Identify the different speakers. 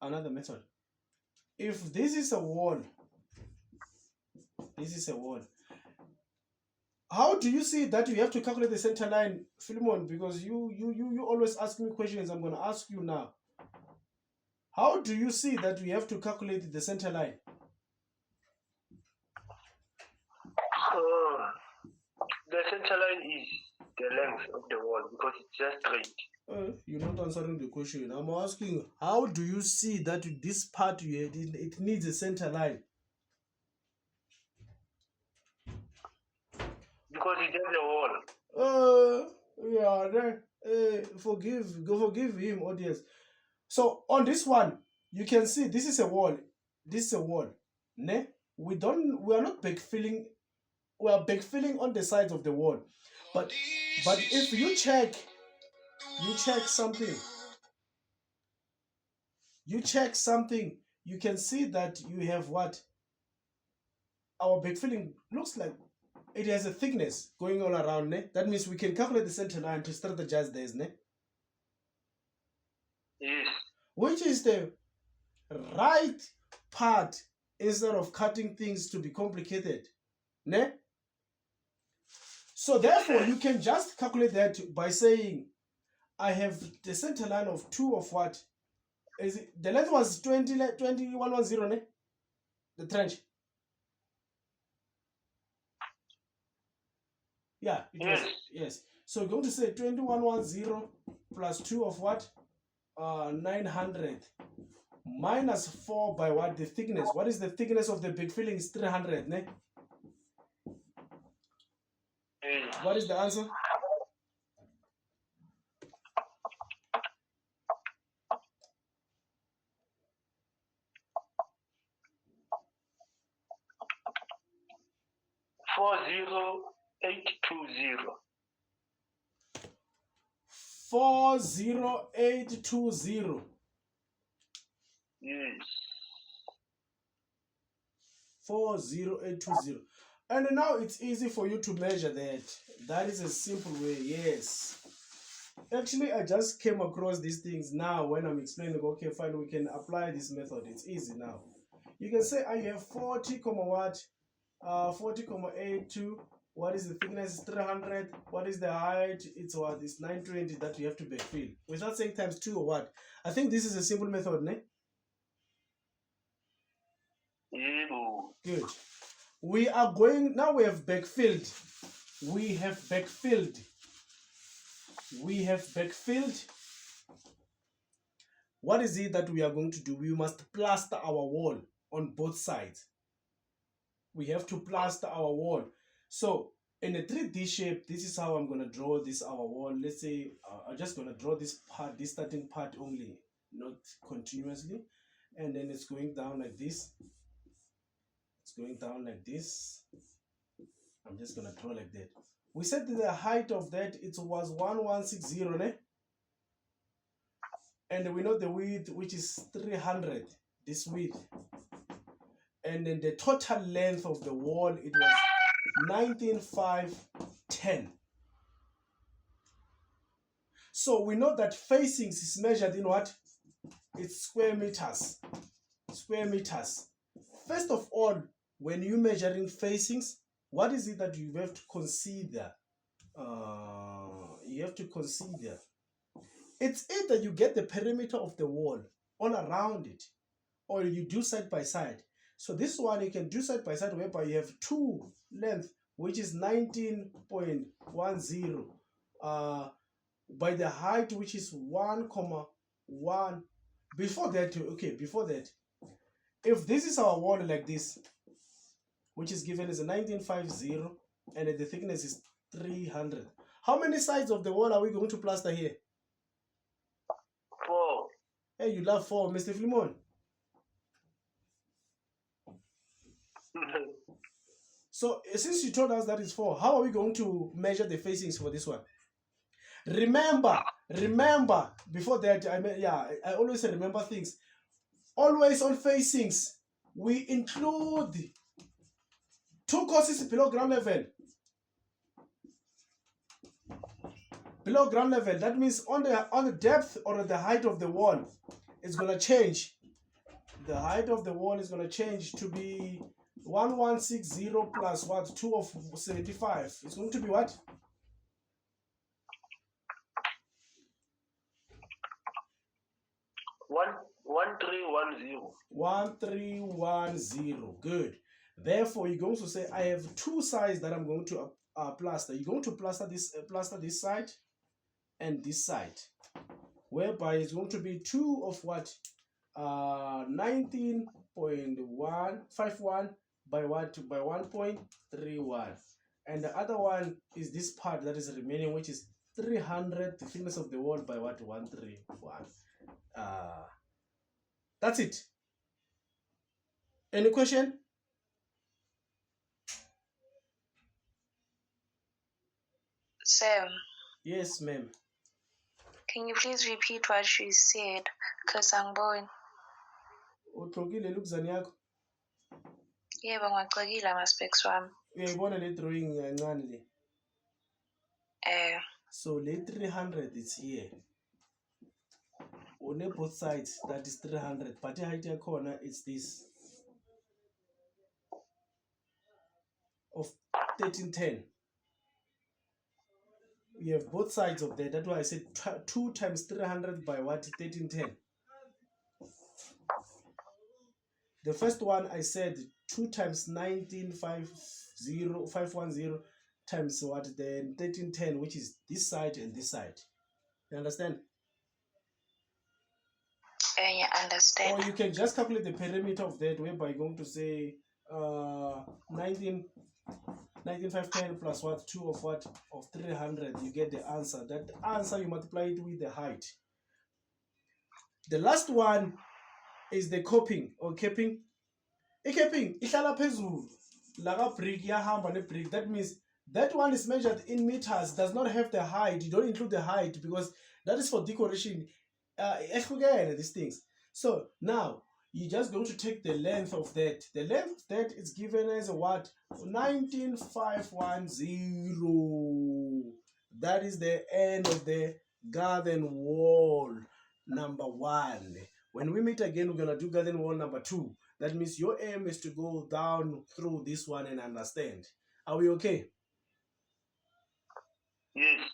Speaker 1: another method. If this is a wall, how do you see that you have to calculate the center line, Philemon? Because you always ask me questions. I'm going to ask you now. How do you see that we have to calculate the center line?
Speaker 2: The center line is the length of the wall because it's just straight.
Speaker 1: You're not answering the question. I'm asking, how do you see that this part it needs a center line?
Speaker 2: Because it has a wall.
Speaker 1: Forgive him, audience. So on this one, you can see this is a wall. This is a wall. Ne? We are not backfilling. We are backfilling on the sides of the wall. But if you check something. You can see that you have what? Our backfilling looks like it has a thickness going all around. Ne? That means we can calculate the center line to strategize this. Ne?
Speaker 2: Yes.
Speaker 1: Which is the right part instead of cutting things to be complicated. Ne? So therefore, you can just calculate that by saying, I have the center line of 2 of what? Is it, the length was 110, ne? The trench. Yeah, it was, yes. So we're going to say 2110 plus 2 of what? 900 minus 4 by what? The thickness. What is the thickness of the backfilling? Is 300, ne? What is the answer?
Speaker 2: $40820.
Speaker 1: 40820.
Speaker 2: Yes.
Speaker 1: 40820. And now it's easy for you to measure that. That is a simple way, yes. Actually, I just came across these things now when I'm explaining, okay, fine, we can apply this method. It's easy now. You can say I have 40, what? 40,82. What is the thickness? 300. What is the height? It's what? It's 920 that you have to backfill. Without saying times 2 or what? I think this is a simple method, ne?
Speaker 2: Yeah.
Speaker 1: Good. We are going, now we have backfilled. What is it that we are going to do? We must plaster our wall on both sides. We have to plaster our wall. So in a 3D shape, this is how I'm going to draw this our wall. Let's say I'm just going to draw this part, this starting part only, not continuously. And then it's going down like this. It's going down like this. I'm just going to draw like that. We said that the height of that, it was 1160, ne? And we know the width, which is 300, this width. And then the total length of the wall, it was 19,510. So we know that facings is measured in what? It's square meters. Square meters. First of all, when you're measuring facings, what is it that you have to consider? It's either you get the perimeter of the wall all around it, or you do side by side. So this one you can do side by side, whereby you have 2 length, which is 19.10, by the height, which is 1,1. Before that, if this is our wall like this, which is given as a 1950, and the thickness is 300. How many sides of the wall are we going to plaster here?
Speaker 2: 4.
Speaker 1: Hey, you love 4, Mr. Flimon. So since you told us that it's 4, how are we going to measure the facings for this one? Remember, before that, I always say remember things. Always on facings, we include 2 courses below ground level. Below ground level, that means on the depth or the height of the wall, it's going to change. the height of the wall is going to change to be 1160 plus what? 2 of 75. It's going to be what?
Speaker 2: 1310.
Speaker 1: 1310. Good. Therefore, you're going to say I have two sides that I'm going to plaster. You're going to plaster this side and this side, whereby it's going to be 2 of what? 19.151 by what? By 1.31. And the other one is this part that is remaining, which is 300, the thickness of the wall, by what? 131. That's it. Any question?
Speaker 3: Sam,
Speaker 1: Yes, ma'am.
Speaker 3: can you please repeat what you said? Because I'm bored.
Speaker 1: Utlogile lukuzani yakho?
Speaker 3: Yebo, ngiwagcokile ama-specs wami.
Speaker 1: Uyayibona le drawing kancane le?
Speaker 3: Eh,
Speaker 1: So le 300 is here. On both sides, that is 300. But the height yakhona is this of 1310. We have both sides of that. That's why I said 2 times 300 by what? 1310. The first one I said 2 times 1950 times what? Then 1310, which is this side and this side. You understand?
Speaker 3: you understand.
Speaker 1: Or you can just calculate the perimeter of that, whereby you're going to say 19,510 plus what? 2 of what? Of 300. You get the answer. That answer you multiply it with the height. The last one is the coping or capping. I-capping ihlala phezulu la brick yahamba ne-brick. That means that one is measured in meters, does not have the height. You don't include the height because that is for decoration. These things. So now you're just going to take the length of that. The length of that is given as a what? 19,510. That is the end of the garden wall number 1. When we meet again, we're gonna do garden wall number 2. That means your aim is to go down through this one and understand. Are we okay?
Speaker 2: Yes.